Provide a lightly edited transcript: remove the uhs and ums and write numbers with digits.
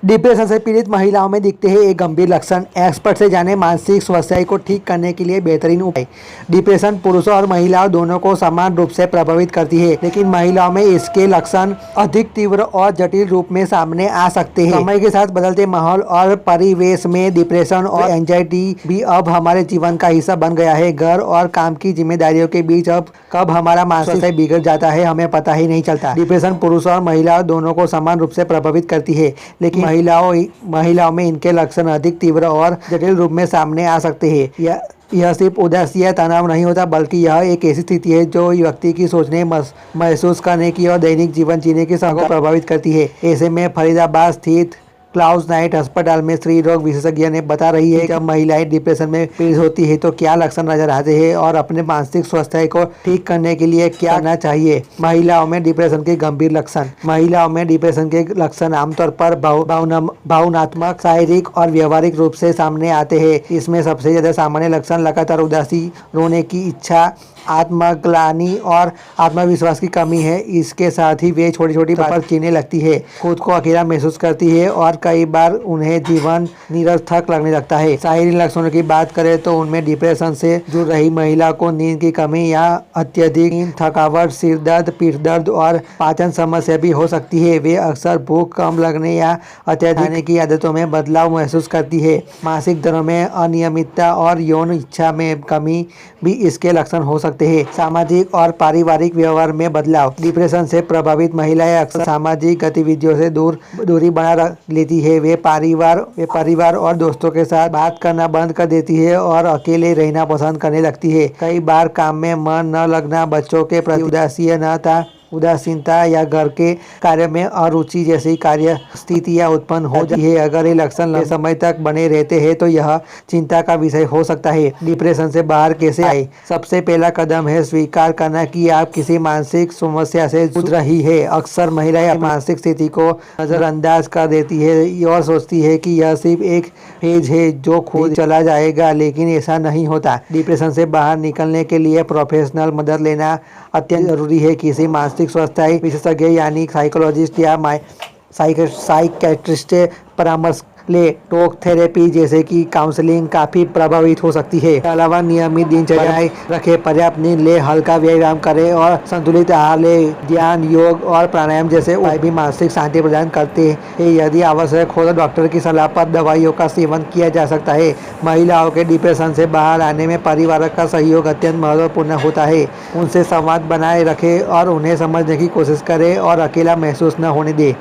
Depression से पीड़ित महिलाओं में दिखते हैं एक गंभीर लक्षण। एक्सपर्ट से जाने मानसिक स्वास्थ्य को ठीक करने के लिए बेहतरीन उपाय। डिप्रेशन पुरुषों और महिलाओं दोनों को समान रूप से प्रभावित करती है, लेकिन महिलाओं में इसके लक्षण अधिक तीव्र और जटिल रूप में सामने आ सकते हैं। समय के साथ बदलते माहौल और परिवेश में डिप्रेशन और एंजाइटी भी अब हमारे जीवन का हिस्सा बन गया है। घर और काम की जिम्मेदारियों के बीच अब कब हमारा मानसिक स्वास्थ्य बिगड़ जाता है हमें पता ही नहीं चलता। डिप्रेशन पुरुषों और महिलाओं दोनों को समान रूप से प्रभावित करती है, लेकिन महिलाओं में इनके लक्षण अधिक तीव्र और जटिल रूप में सामने आ सकते हैं। यह सिर्फ उदासी या तनाव नहीं होता, बल्कि यह एक ऐसी स्थिति है जो व्यक्ति की सोचने, महसूस करने की और दैनिक जीवन जीने की क्षमता को प्रभावित करती है। ऐसे में फरीदाबाद स्थित क्लाउड नाइट अस्पताल में स्त्री रोग विशेषज्ञ ने बता रही है कि जब महिलाएं डिप्रेशन में पीड़ित होती है तो क्या लक्षण नजर आते हैं और अपने मानसिक स्वास्थ्य को ठीक करने के लिए क्या करना चाहिए। महिलाओं में डिप्रेशन के गंभीर लक्षण। महिलाओं में डिप्रेशन के लक्षण आमतौर पर भावनात्मक, शारीरिक और व्यवहारिक रूप से सामने आते हैं। इसमें सबसे ज्यादा सामान्य लक्षण लगातार उदासी, रोने की इच्छा, आत्मग्लानि और आत्मविश्वास की कमी है। इसके साथ ही वे छोटी छोटी बातों पर चीखने लगती है, खुद को अकेला महसूस करती है और कई बार उन्हें जीवन निरर्थक लगने लगता है। शारीरिक लक्षणों की बात करें तो उनमें डिप्रेशन से जुड़ रही महिला को नींद की कमी या अत्यधिक थकावट, सिर दर्द, पीठ दर्द और पाचन समस्या भी हो सकती है। वे अक्सर भूख कम लगने या अत्यधिक खाने की आदतों में बदलाव महसूस करती है। मासिक दरों में अनियमितता और यौन इच्छा में कमी भी इसके लक्षण हो सकते हैं। सामाजिक और पारिवारिक व्यवहार में बदलाव। डिप्रेशन से प्रभावित महिलाएं अक्सर सामाजिक गतिविधियों से दूरी बना लेती है। वे परिवार और दोस्तों के साथ बात करना बंद कर देती है और अकेले रहना पसंद करने लगती है। कई बार काम में मन न लगना, बच्चों के प्रति उदासीनता या घर के कार्य में अरुचि जैसी कार्य स्थितियां उत्पन्न हो जाती है। अगर ये लक्षण लंबे समय तक बने रहते हैं तो यह चिंता का विषय हो सकता है। डिप्रेशन से बाहर कैसे आए? सबसे पहला कदम है स्वीकार करना कि आप किसी मानसिक समस्या से जूझ रही है। अक्सर महिलाएं अपनी मानसिक स्थिति को नजरअंदाज कर देती है और सोचती है कि यह सिर्फ एक फेज है जो खुद चला जाएगा, लेकिन ऐसा नहीं होता। डिप्रेशन से बाहर निकलने के लिए प्रोफेशनल मदद लेना अत्यंत जरूरी है। किसी मानसिक स्वास्थ्य विशेषज्ञ यानी साइकोलॉजिस्ट या साइकेट्रिस्ट परामर्श ले। टॉक थेरेपी जैसे कि काउंसलिंग काफी प्रभावित हो सकती है। इसके अलावा नियमित दिनचर्या रखें, पर्याप्त नींद ले, हल्का व्यायाम करें और संतुलित आहार ले। ध्यान, योग और प्राणायाम जैसे उपाय भी मानसिक शांति प्रदान करते हैं। यदि आवश्यक हो तो डॉक्टर की सलाह पर दवाइयों का सेवन किया जा सकता है। महिलाओं के डिप्रेशन से बाहर आने में परिवार का सहयोग अत्यंत महत्वपूर्ण होता है। उनसे संवाद बनाए रखें और उन्हें समझने की कोशिश करें और अकेला महसूस न होने दें।